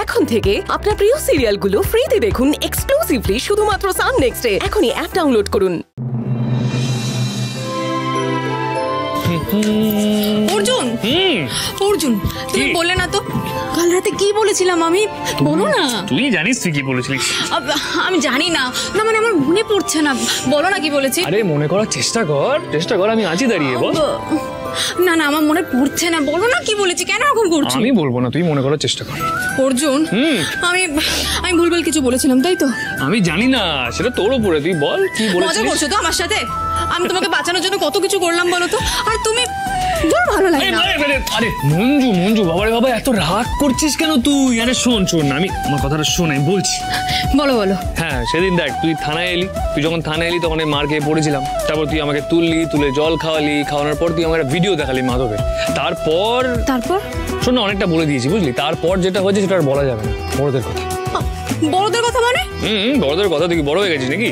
এখন থেকে আপনার প্রিয় সিরিয়ালগুলো ফ্রিতে দেখুন এক্সক্লুসিভলি শুধুমাত্র সান নেক্সটে। এখনই অ্যাপ ডাউনলোড করুন। অর্জুন, অর্জুন তুমি বললে না তো কাল রাতে কি বলেছিলাম আমি? বলো না। তুই জানিস তুই কি বলেছিলিস? আমি জানি না, না মানে আমার মনে পড়ছে না। বলো না কি বলেছি। আরে মনে করার চেষ্টা কর, আমি আছি দাঁড়িয়ে। বল। না না আমার মনে পড়ছে না, বলো না কি বলেছি, কেন এখন করছো? আমি বলবো না, তুই মনে করার চেষ্টা কর। অর্জুন আমি ভুলভাল কিছু বলেছিলাম তাই তো? আমি জানি না, সেটা তোর উপরে, তুই বল কি বলেছিস। মজা করছো তো আমার সাথে? আমি তোমাকে বাঁচানোর জন্য কত কিছু করলাম বলো তো, আর তুমি ভালো লাগে না। আরে মঞ্জু বাবা এত রাগ করছিস কেন তুই? আরে শোন আমি আমার কথাটা শোন, আমি বলছি। বলো। হ্যাঁ, সেদিন দেখ তুই থানায় এলি, তুই যখন থানায় এলি তখন মার খেয়ে পড়েছিলাম। তারপর তুই আমাকে তুলে জল খাওয়ানোর পর তুই আমার ভিডিও দেখালি মাধবের। তারপর শোন না, অনেকটা বলে দিয়েছি বুঝলি। তারপর যেটা হয়েছে সেটা আর বলা যাবে না। বড়দের কথা মানে বড়দের কথা, তুই কি বড় হয়ে গেছিস নাকি?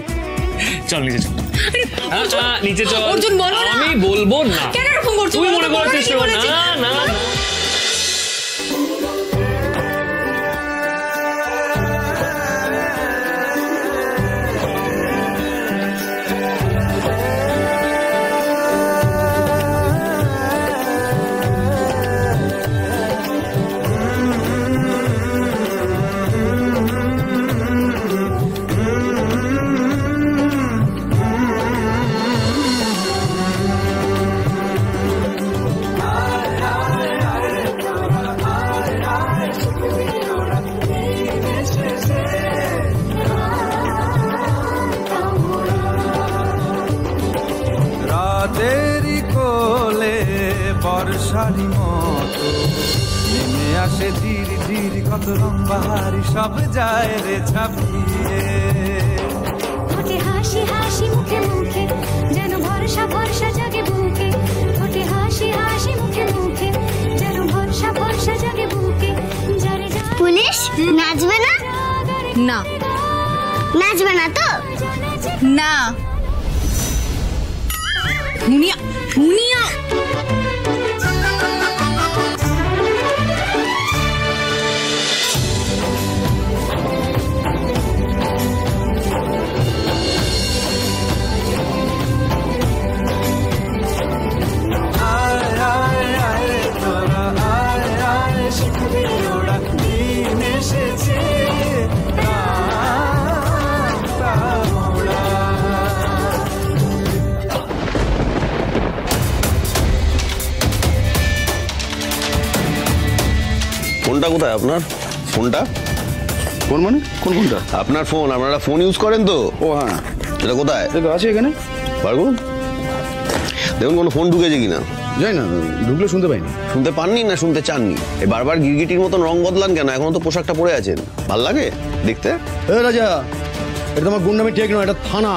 চল নিচে চল, নিচে চল। আমি বলবো না, তুই মনে করার চেষ্টা কর। না বর্ষারি মতো নেমে আসে ধীরে ধীরে, কত রং বাহারি সব যায় রে ছাপিয়ে। ঠোঁটে হাসি হাসি মুখে মুখে যেন ভরসা ভরসা জাগে বুকে। ঠোঁটে হাসি হাসি মুখে মুখে যেন ভরসা ভরসা জাগে বুকে। পুলিশ নাচবে না? না নাচবে না তো? না মুনিয়া ফোনটা কোথায় আপনার? ফোনটা কোন মানে কোন ফোনটা? আপনার ফোন, আপনারা ফোন ইউজ করেন তো? ও হ্যাঁ, এটা কোথায় আছে? এখানে বার করুন, দেখুন কোনো ফোন ঢুকেছে কিনা। যাই না, ঢুকলে শুনতে পাইনি। শুনতে পাননি না শুনতে চাননি? এই বারবার গিরগিটির মতন রং বদলান কেন? এখনো তো পোশাকটা পরে আছেন, ভাল লাগে দেখতে? রাজা, এটা তোমার গুন্ডামি ঠিক নয়, এটা থানা।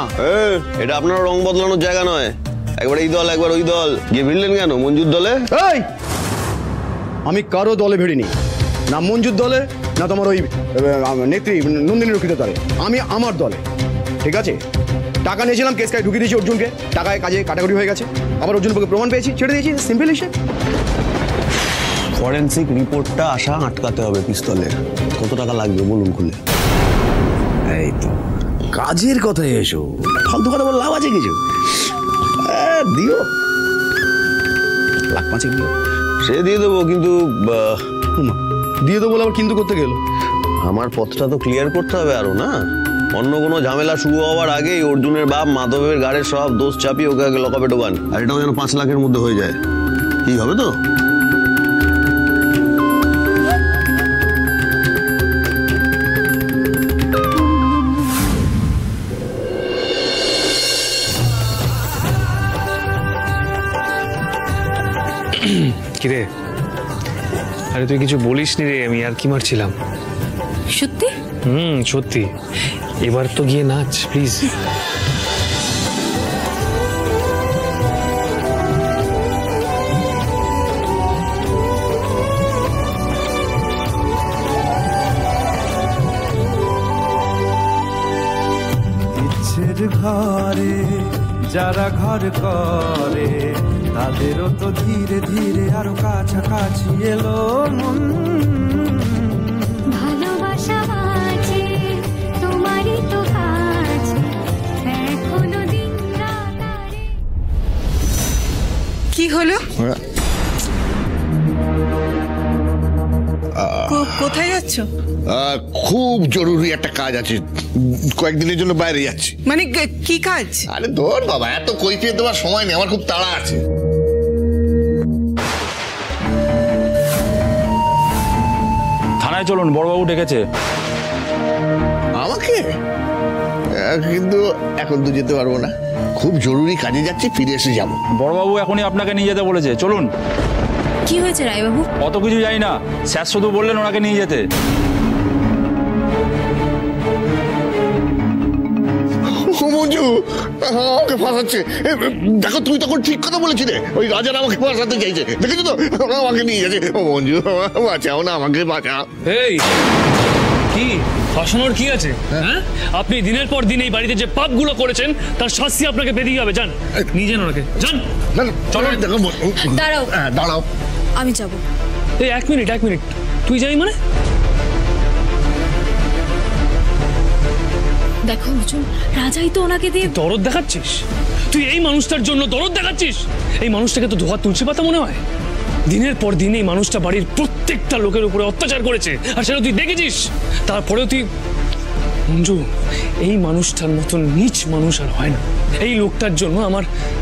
এটা আপনার রং বদলানোর জায়গা নয়। একবার এই দল একবার ওই দল, গিয়ে ভিড়লেন কেন মঞ্জুর দলে? আমি কারো দলে ভিড়িনি, না মঞ্জুর দলে না তোমার ওই নেত্রী নন্দিনী রক্ষিত দলে। আমি আমার দলে, ঠিক আছে? টাকা নিয়েছিলাম, কেস কাজে ঢুকিয়ে দিয়েছি অর্জুনকে, টাকায় কাজে কাটাকুটি হয়ে গেছে। আবার অর্জুন পক্ষে প্রমাণ পেয়েছি, ছেড়ে দিয়েছি, সিম্পল ইস্যু। ফরেন্সিক রিপোর্টটা আসা আটকাতে হবে পিস্তলের। কত টাকা লাগবে বলুন খুলে? এই তো কাজের কথা এসো, ফালতু কথা বলে লাভ আছে কিছু? দিও, লাখ পাঁচেক দিও। সে দিয়ে দেবো, কিন্তু দিয়ে দেবো বলে আবার কিন্তু করতে গেল। আমার পথটা তো ক্লিয়ার করতে হবে আরো, না? অন্য কোনো ঝামেলা শুরু হওয়ার আগেই অর্জুনের বাপ মাধবের গাড়ির সব দোষ চাপিয়ে ওকে আগে লকআপে ঢোকান। আর এটাও যেন 5 লাখের মধ্যে হয়ে যায়। কি হবে তো? কিরে, আরে তুই কিছু বলিস নি রে, আমি আর কি মারছিলাম। সত্যি? সত্যি। এবার তো গিয়ে নাচ প্লিজ। ইচ্ছের ঘরে যারা ঘর করে তাদেরও তো ধীরে ধীরে আরো কাছাকাছি এলো মন। ভালো কোথায় যাচ্ছ? খুব জরুরি একটা কাজ আছে, কয়েকদিনের জন্য বাইরে যাচ্ছি। মানে কি কাজ? আরে ধর বাবা, এত কৈফিয়ত দেওয়ার সময় নেই, আমার খুব তাড়া আছে। থানায় চলুন, বড়বাবু ডেকেছে। আমাকে? কিন্তু এখন তো যেতে পারবো না, খুব জরুরি কাজে যাচ্ছি, ফিরে এসে যাবো। বড়বাবু এখনই আপনাকে নিয়ে যেতে বলেছে, চলুন। কি হয়েছে রায়বাবু? অত কিছু জানি না, স্যার শুধু বললেন ওনাকে নিয়ে যেতে। মঞ্জু আমাকে ফাঁসাচ্ছে। দেখো, তুই তখন ঠিক কথা বলেছিলে, ওই রাজার আমাকে ফাঁসাতে চাইছে, দেখেছো তো? আমাকে নিয়ে যাচ্ছে। ও মঞ্জু, বাঁচাও না, আমাকে বাঁচাও। এই কি ফাঁসানোর কি আছে? হ্যাঁ, আপনি দিনের পর দিন এই বাড়িতে যে পাপগুলো করেছেন তার শাস্তি আপনাকে পেতেই হবে। যান, নিয়ে যান ওনাকে, যান। চলো, দেখো। দাঁড়াও, দাঁড়াও, আমি যাবো। এই এক মিনিট, তুই যাই মানে? দেখো অর্জুন, রাজাই তো ওনাকে দিয়ে দরদ দেখাচ্ছিস। তুই এই মানুষটার জন্য দরদ দেখাচ্ছিস? এই মানুষটাকে তো ধোয়া তুলসী পাতা মনে হয়। দিনের পর দিন এই মানুষটা বাড়ির প্রত্যেকটা লোকের উপরে অত্যাচার করেছে, আর সেটা তুই দেখেছিস। তারপরেও তুই মঞ্জু, এই মানুষটার মতন নীচ মানুষ আর হয় না। এই লোকটার জন্য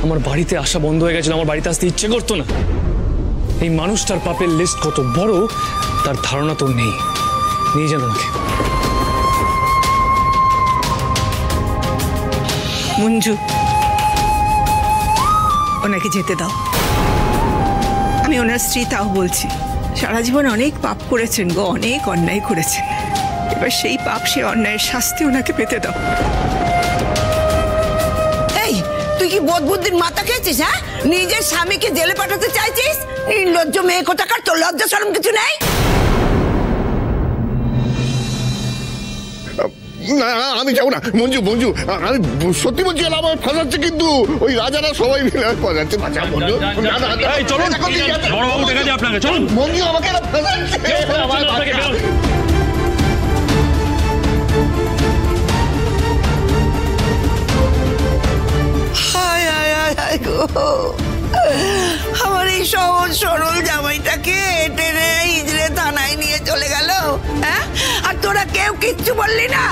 আমার বাড়িতে আসা বন্ধ হয়ে গেছিল, আমার বাড়িতে আসতে ইচ্ছে করতো না। এই মানুষটার পাপের লিস্ট কত বড় তার ধারণা তোর নেই। নিয়ে যান ওনাকে। মঞ্জু, ওনাকে যেতে দাও। আমি ওনার স্ত্রী, তাও বলছি, সারা জীবন অনেক পাপ করেছেন গো, অনেক অন্যায় করেছেন। এবার সেই পাপ, সে অন্যায়ের শাস্তি ওনাকে পেতে দাও। এই, তুই কি বোধ বুদ্ধির মাথা খেয়েছিস? হ্যাঁ, নিজের স্বামীকে জেলে পাঠাতে চাইছিস? নির্লজ্জ মেয়ে কোথাকার, তোর লজ্জা শরম কিছু নেই? না, আমি যাবো না মঞ্জু। আমি সত্যি বলছি, আমার ফাঁসাচ্ছে, কিন্তু ওই রাজারা সবাই মিলে ফাঁসাচ্ছে। চলুন, বড়বাবু ডেকেছে আপনাকে, চলুন। মঞ্জু আমাকে ফাঁসাচ্ছে। আমার এই সহজ সরল জামাইটাকে টেনে ইজরে থানায় নিয়ে চলে গেল। হ্যাঁ, আর তোরা কেউ কিচ্ছু বললি না?